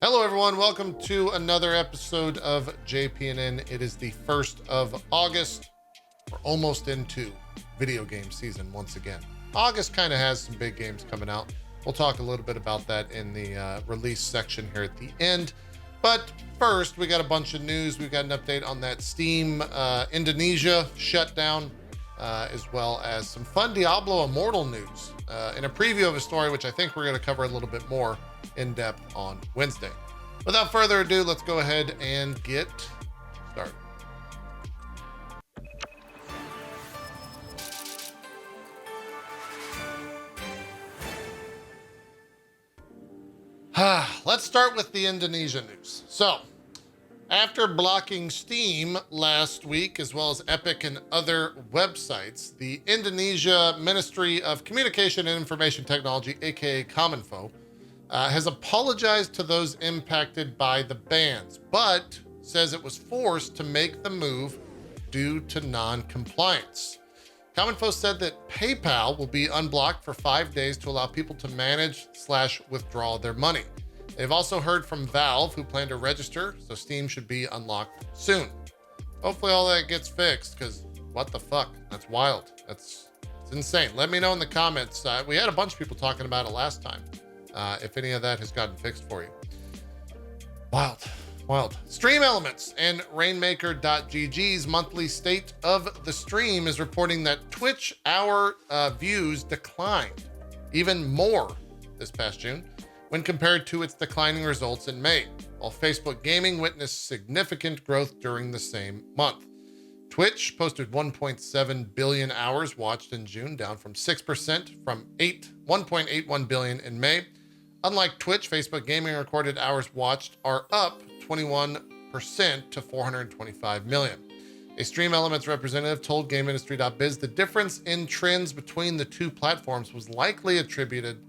Hello, everyone. Welcome to another episode of JPNN. It is the 1st of August. We're almost into video game season once again. August kind of has some big games coming out. We'll talk a little bit about that in the release section here at the end. But first, we got a bunch of news. We've got an update on that Steam Indonesia shutdown, as well as some fun Diablo Immortal news, and a preview of a story, which I think we're going to cover a little bit more in depth on Wednesday. Without further ado, let's go ahead and get started. Let's start with the Indonesia news. So, after blocking Steam last week, as well as Epic and other websites, the Indonesia Ministry of Communication and Information Technology, aka Kominfo, has apologized to those impacted by the bans, but says it was forced to make the move due to non-compliance. Kominfo said that PayPal will be unblocked for 5 days to allow people to manage/withdraw their money. They've also heard from Valve, who plan to register, so Steam should be unlocked soon. Hopefully all that gets fixed, because what the fuck? That's wild. It's insane. Let me know in the comments. We had a bunch of people talking about it last time. If any of that has gotten fixed for you. Wild. Stream Elements and Rainmaker.gg's monthly state of the stream is reporting that Twitch hour views declined even more this past June when compared to its declining results in May, while Facebook Gaming witnessed significant growth during the same month. Twitch posted 1.7 billion hours watched in June, down from 6% from 1.81 billion in May. Unlike Twitch, Facebook Gaming recorded hours watched are up 21% to 425 million. A Stream Elements representative told GameIndustry.biz the difference in trends between the two platforms was likely attributed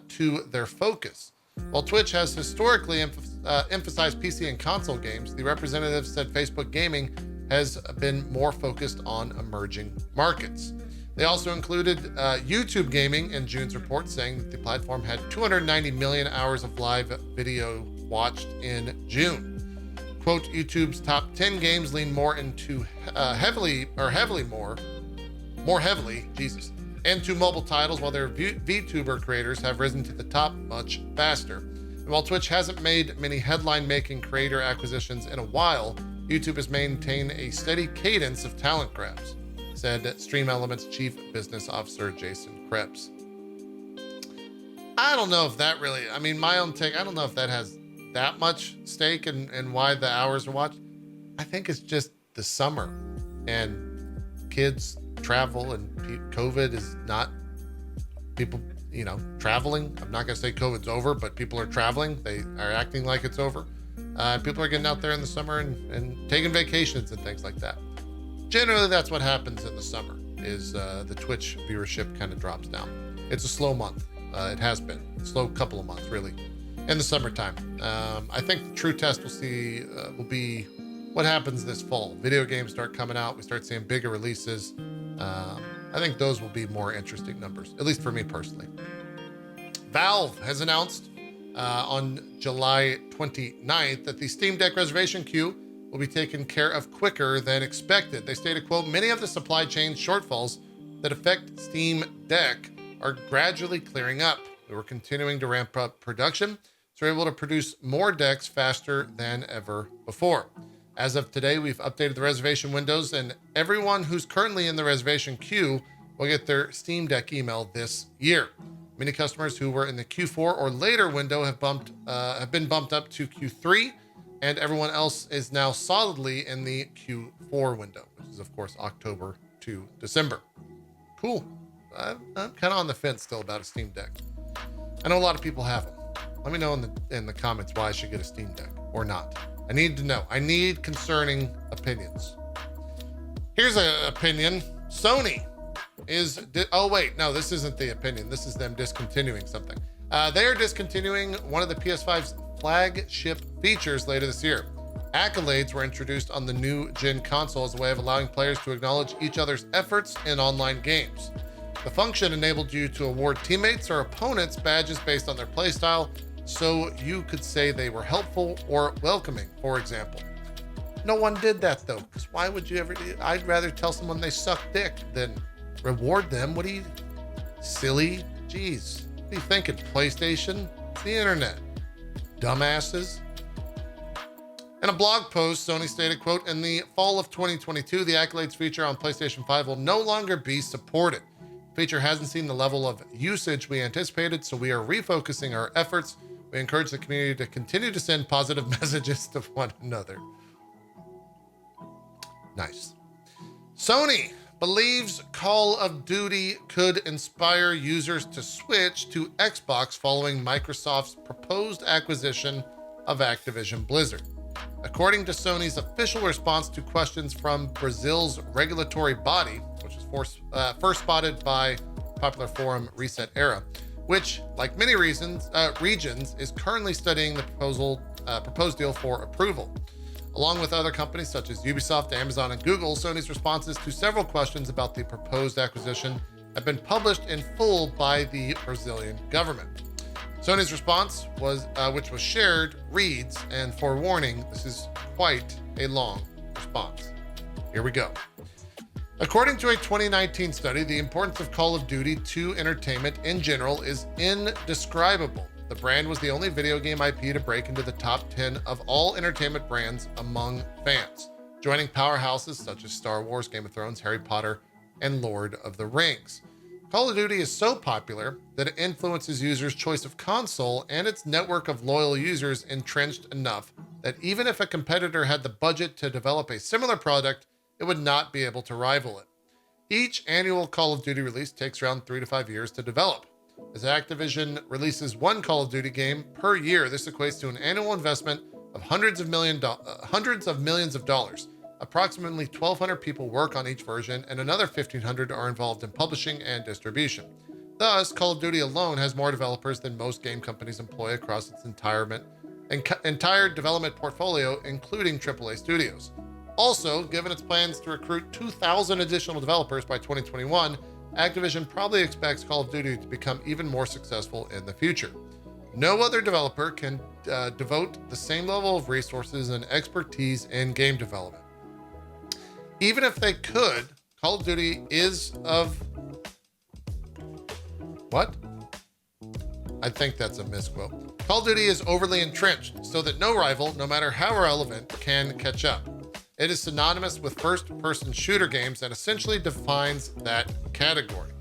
to their focus. While Twitch has historically emphasized PC and console games, the representative said Facebook Gaming has been more focused on emerging markets. They also included YouTube Gaming in June's report, saying that the platform had 290 million hours of live video watched in June. Quote, YouTube's top 10 games lean more into more heavily, into mobile titles, while their VTuber creators have risen to the top much faster. And while Twitch hasn't made many headline-making creator acquisitions in a while, YouTube has maintained a steady cadence of talent grabs, said Stream Elements Chief Business Officer Jason Krebs. I don't know if that really, my own take, I don't know if that has that much stake in why the hours are watched. I think it's just the summer and kids travel, and COVID is not people, traveling. I'm not going to say COVID's over, but people are traveling. They are acting like it's over. People are getting out there in the summer and taking vacations and things like that. Generally, that's what happens in the summer, is the Twitch viewership kind of drops down. It's a slow month. It has been a slow couple of months, really, in the summertime. I think the true test will be what happens this fall. Video games start coming out. We start seeing bigger releases. I think those will be more interesting numbers, at least for me personally. Valve has announced on July 29th that the Steam Deck reservation queue will be taken care of quicker than expected. They stated, quote, many of the supply chain shortfalls that affect Steam Deck are gradually clearing up. We were continuing to ramp up production, so we're able to produce more decks faster than ever before. As of today, we've updated the reservation windows, and everyone who's currently in the reservation queue will get their Steam Deck email this year. Many customers who were in the Q4 or later window have been bumped up to Q3, and everyone else is now solidly in the Q4 window, which is, of course, October to December. Cool. I'm kind of on the fence still about a Steam Deck. I know a lot of people have them. Let me know in the comments why I should get a Steam Deck or not. I need to know. I need concerning opinions. Here's an opinion. Sony is... oh, wait. No, this isn't the opinion. This is them discontinuing something. They are discontinuing one of the PS5's flagship features later this year. Accolades were introduced on the new gen console as a way of allowing players to acknowledge each other's efforts in online games. The function enabled you to award teammates or opponents badges based on their playstyle, so you could say they were helpful or welcoming, for example. No one did that though, because why would you ever? I'd rather tell someone they suck dick than reward them. What are you, silly? Jeez, what are you thinking? PlayStation? It's the internet. Dumbasses. In a blog post, Sony stated, quote, in the fall of 2022, the accolades feature on PlayStation 5 will no longer be supported. The feature hasn't seen the level of usage we anticipated, so we are refocusing our efforts. We encourage the community to continue to send positive messages to one another. Nice. Sony believes Call of Duty could inspire users to switch to Xbox following Microsoft's proposed acquisition of Activision Blizzard. According to Sony's official response to questions from Brazil's regulatory body, which was first spotted by popular forum Reset Era, which, like many regions, is currently studying the proposed deal for approval. Along with other companies such as Ubisoft, Amazon, and Google, Sony's responses to several questions about the proposed acquisition have been published in full by the Brazilian government. Sony's response, which was shared, reads, and forewarning, this is quite a long response. Here we go. According to a 2019 study, the importance of Call of Duty to entertainment in general is indescribable. The brand was the only video game IP to break into the top 10 of all entertainment brands among fans, joining powerhouses such as Star Wars, Game of Thrones, Harry Potter, and Lord of the Rings. Call of Duty is so popular that it influences users' choice of console, and its network of loyal users entrenched enough that even if a competitor had the budget to develop a similar product, it would not be able to rival it. Each annual Call of Duty release takes around 3 to 5 years to develop. As Activision releases one Call of Duty game per year, this equates to an annual investment of hundreds of millions of dollars. Approximately 1,200 people work on each version, and another 1,500 are involved in publishing and distribution. Thus, Call of Duty alone has more developers than most game companies employ across its entire development portfolio, including AAA studios. Also, given its plans to recruit 2,000 additional developers by 2021, Activision probably expects Call of Duty to become even more successful in the future. No other developer can devote the same level of resources and expertise in game development. Even if they could, Call of Duty is of... What? I think that's a misquote. Call of Duty is overly entrenched so that no rival, no matter how relevant, can catch up. It is synonymous with first-person shooter games and essentially defines that category.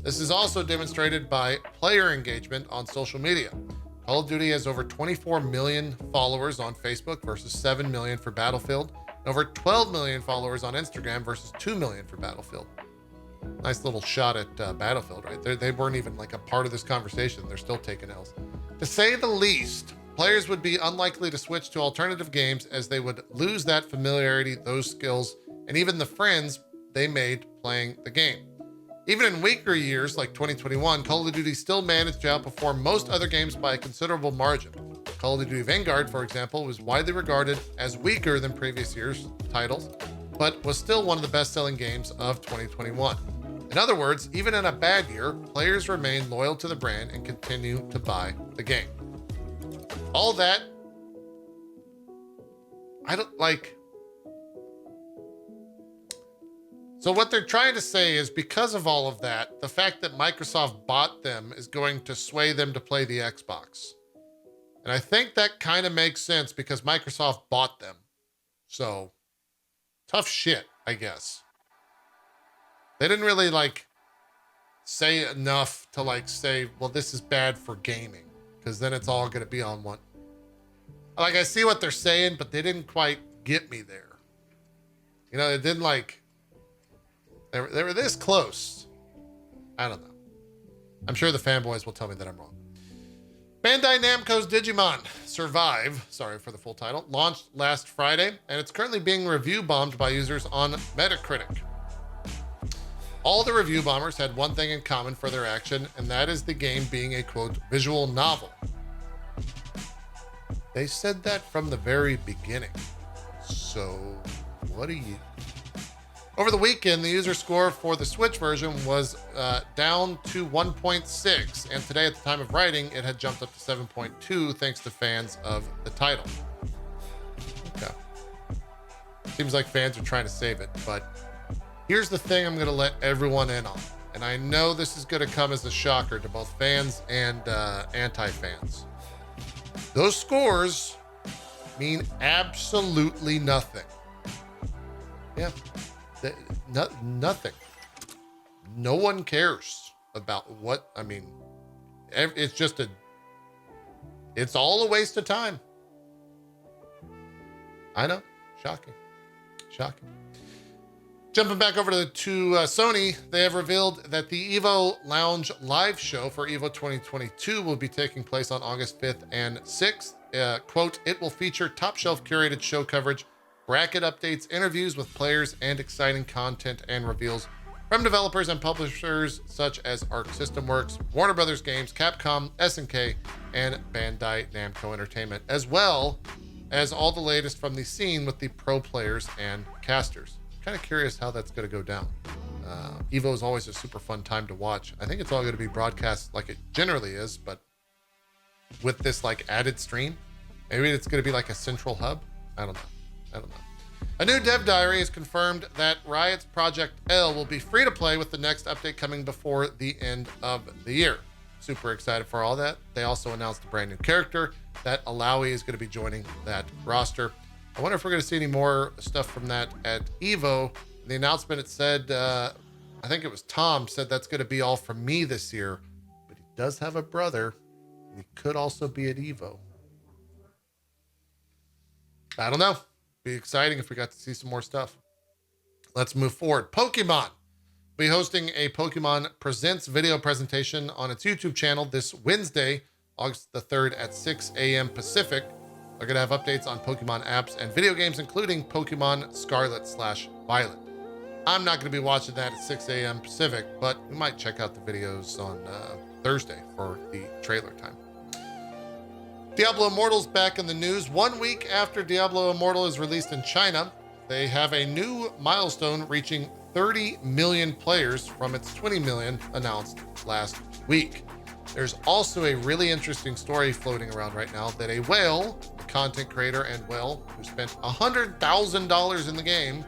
This is also demonstrated by player engagement on social media. Call of Duty has over 24 million followers on Facebook versus 7 million for Battlefield, and over 12 million followers on Instagram versus 2 million for Battlefield. Nice little shot at Battlefield, right? They weren't even like a part of this conversation. They're still taking L's. To say the least, players would be unlikely to switch to alternative games as they would lose that familiarity, those skills, and even the friends they made playing the game. Even in weaker years like 2021, Call of Duty still managed to outperform most other games by a considerable margin. Call of Duty Vanguard, for example, was widely regarded as weaker than previous year's titles, but was still one of the best-selling games of 2021. In other words, even in a bad year, players remain loyal to the brand and continue to buy the game. All that, I don't like. So what they're trying to say is because of all of that, the fact that Microsoft bought them is going to sway them to play the Xbox. And I think that kind of makes sense because Microsoft bought them. So tough shit, I guess. They didn't really say enough to say, well, this is bad for gaming. Because then it's all going to be on one. I see what they're saying, but they didn't quite get me there. It didn't they were this close. I don't know. I'm sure the fanboys will tell me that I'm wrong. Bandai Namco's Digimon Survive, sorry for the full title, launched last Friday, and it's currently being review bombed by users on Metacritic. All the review bombers had one thing in common for their action, and that is the game being a, quote, visual novel. They said that from the very beginning. So, what do you... Over the weekend, the user score for the Switch version was down to 1.6, and today, at the time of writing, it had jumped up to 7.2 thanks to fans of the title. Okay. Seems like fans are trying to save it, but here's the thing I'm going to let everyone in on, and I know this is going to come as a shocker to both fans and anti-fans. Those scores mean absolutely nothing. Yeah. Nothing. No one cares about what, I mean, it's all a waste of time. I know. Shocking. Jumping back over to Sony, they have revealed that the EVO Lounge live show for EVO 2022 will be taking place on August 5th and 6th. Quote, it will feature top shelf curated show coverage, bracket updates, interviews with players, and exciting content and reveals from developers and publishers such as Arc System Works, Warner Brothers Games, Capcom, SNK, and Bandai Namco Entertainment, as well as all the latest from the scene with the pro players and casters. Kind of curious how that's going to go down. EVO is always a super fun time to watch. I think it's all going to be broadcast like it generally is, but with this like added stream, maybe it's going to be like a central hub. I don't know. A new dev diary has confirmed that Riot's Project L will be free to play with the next update coming before the end of the year. Super excited for all that. They also announced a brand new character that Alawi is going to be joining that roster. I wonder if we're going to see any more stuff from that at EVO. In the announcement, it said, I think it was Tom said that's going to be all from me this year, but he does have a brother. And he could also be at EVO. I don't know. Be exciting if we got to see some more stuff. Let's move forward. Pokemon will be hosting a Pokemon Presents video presentation on its YouTube channel this Wednesday, August the 3rd at 6 a.m. Pacific. They're going to have updates on Pokemon apps and video games, including Pokemon Scarlet/Violet. I'm not going to be watching that at 6 a.m. Pacific, but we might check out the videos on Thursday for the trailer time. Diablo Immortal's back in the news. 1 week after Diablo Immortal is released in China, they have a new milestone reaching 30 million players from its 20 million announced last week. There's also a really interesting story floating around right now that a whale, a content creator and whale who spent $100,000 in the game,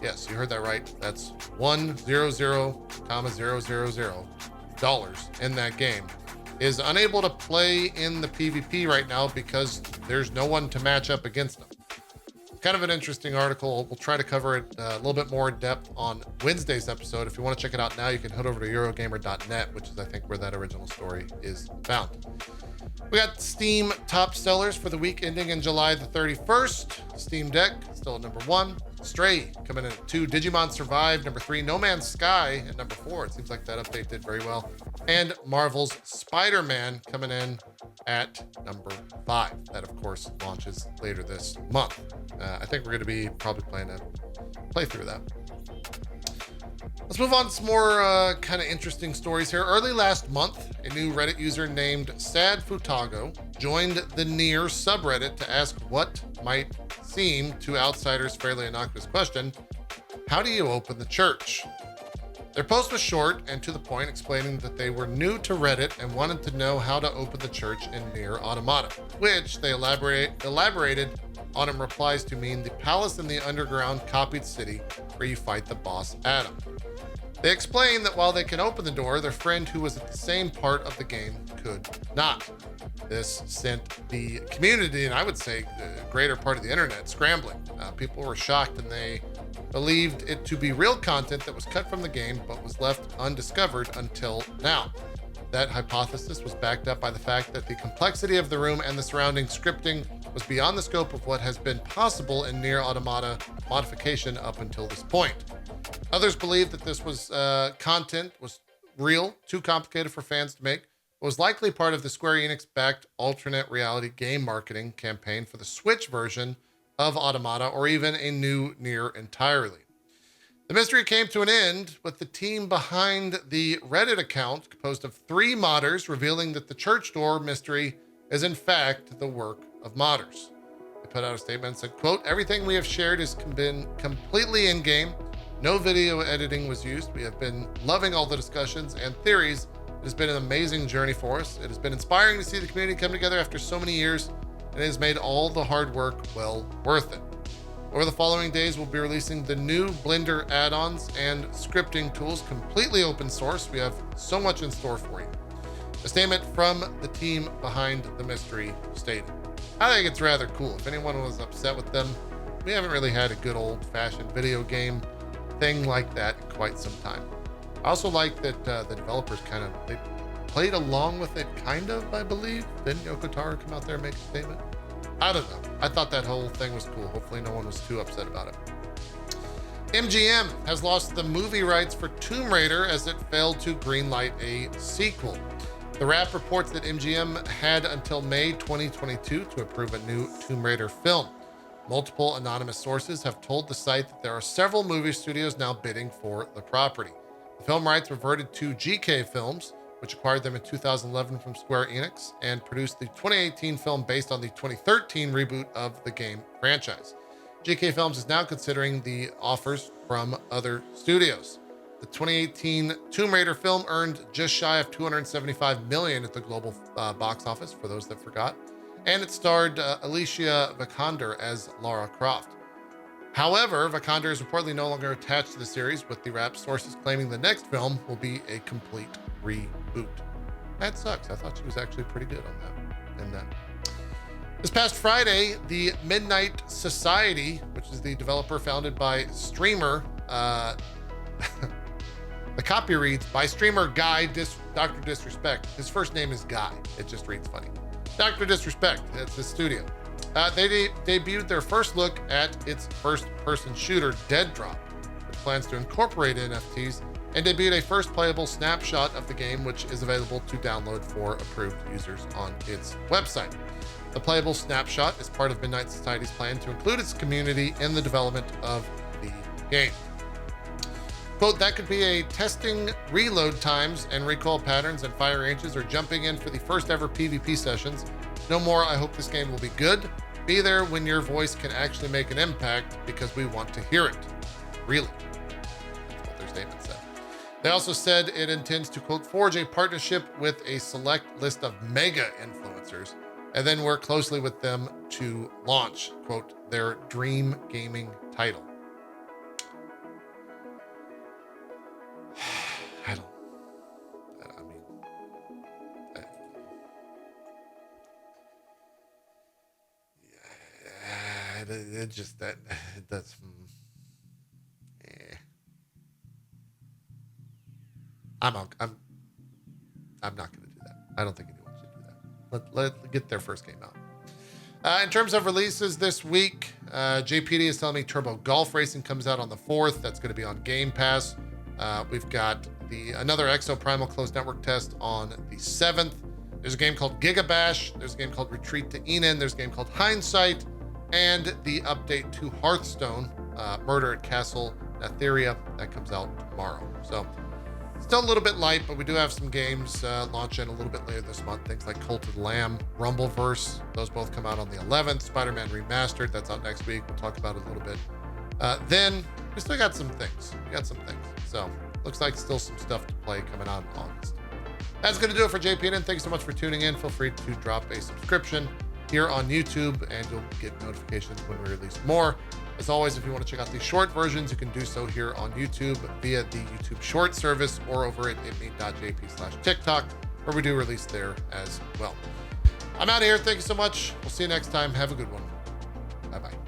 yes, you heard that right, that's $100,000 in that game, is unable to play in the PvP right now because there's no one to match up against them. Kind of an interesting article. We'll try to cover it a little bit more in depth on Wednesday's episode. If you want to check it out now, you can head over to Eurogamer.net, which is, I think, where that original story is found. We got Steam top sellers for the week ending in July the 31st. Steam Deck, still at number 1. Stray coming in at 2. Digimon Survive, number 3. No Man's Sky at number 4. It seems like that update did very well. And Marvel's Spider-Man coming in at number 5. That, of course, launches later this month. I think we're going to be probably playing a playthrough of that. Let's move on to some more kind of interesting stories here. Early last month, a new Reddit user named Sad Futago joined the NieR subreddit to ask what might seem to outsiders fairly innocuous question: how do you open the church? Their post was short and to the point, explaining that they were new to Reddit and wanted to know how to open the church in NieR Automata, which they elaborated on in replies to mean the palace in the underground copied city where you fight the boss Adam. They explained that while they can open the door, their friend who was at the same part of the game could not. This sent the community, and I would say the greater part of the internet, scrambling. People were shocked and they believed it to be real content that was cut from the game but was left undiscovered until now. That hypothesis was backed up by the fact that the complexity of the room and the surrounding scripting was beyond the scope of what has been possible in NieR Automata modification up until this point. Others believe that this was content was real, too complicated for fans to make, but was likely part of the Square Enix-backed alternate reality game marketing campaign for the Switch version of Automata, or even a new NieR entirely. The mystery came to an end with the team behind the Reddit account, composed of 3 modders, revealing that the church door mystery is in fact the work of modders. They put out a statement and said, quote, "Everything we have shared has been completely in-game. No video editing was used. We have been loving all the discussions and theories. It has been an amazing journey for us. It has been inspiring to see the community come together after so many years, and it has made all the hard work well worth it. Over the following days, we'll be releasing the new Blender add-ons and scripting tools, completely open source. We have so much in store for you. A statement from the team behind the mystery stated, I think it's rather cool. If anyone was upset with them, we haven't really had a good old-fashioned video game thing like that in quite some time. I also like that the developers they played along with it, kind of, I believe. Didn't Yoko Taro come out there and make a statement? I don't know. I thought that whole thing was cool. Hopefully no one was too upset about it. MGM has lost the movie rights for Tomb Raider as it failed to greenlight a sequel. The Wrap reports that MGM had until May 2022 to approve a new Tomb Raider film. Multiple anonymous sources have told the site that there are several movie studios now bidding for the property. The film rights reverted to GK Films, which acquired them in 2011 from Square Enix and produced the 2018 film based on the 2013 reboot of the game franchise. GK Films is now considering the offers from other studios. The 2018 Tomb Raider film earned just shy of $275 million at the global box office, for those that forgot, and it starred Alicia Vikander as Lara Croft. However, Vikander is reportedly no longer attached to the series, with the Wrap sources claiming the next film will be a complete reboot. That sucks. I thought she was actually pretty good on that. This past Friday, the Midnight Society, which is the developer founded by streamer, the copy reads, by streamer Guy Dr. Disrespect. His first name is Guy. It just reads funny. Dr. Disrespect, that's his studio. They debuted their first look at its first-person shooter, Deadrop, which plans to incorporate NFTs, and debuted a first playable snapshot of the game, which is available to download for approved users on its website. The playable snapshot is part of Midnight Society's plan to include its community in the development of the game. Quote, that could be a testing reload times and recoil patterns and fire ranges, or jumping in for the first ever PvP sessions. No more, I hope this game will be good. Be there when your voice can actually make an impact, because we want to hear it. Really. That's what their statement said. They also said it intends to, quote, forge a partnership with a select list of mega influencers and then work closely with them to launch, quote, their dream gaming title. That's I'm not going to do that. I don't think anyone should do that. Let get their first game out. In terms of releases this week, JPD is telling me Turbo Golf Racing comes out on the 4th. That's going to be on Game Pass. We've got another Exo Primal closed network test on the 7th. There's a game called Gigabash. There's a game called Retreat to Enon. There's a game called Hindsight. And the update to Hearthstone, Murder at Castle Natheria, that comes out tomorrow. So still a little bit light, but we do have some games launching a little bit later this month. Things like Cult of the Lamb, Rumbleverse, those both come out on the 11th. Spider-Man Remastered, that's out next week. We'll talk about it a little bit. Then we still got some things. So looks like still some stuff to play coming out in August. That's going to do it for JPNN. Thanks so much for tuning in. Feel free to drop a subscription here on YouTube, and you'll get notifications when we release more. As always, if you want to check out the short versions, you can do so here on YouTube via the YouTube short service or over at itmeJP/TikTok, where we do release there as well. I'm out of here. Thank you so much. We'll see you next time. Have a good one. Bye-bye.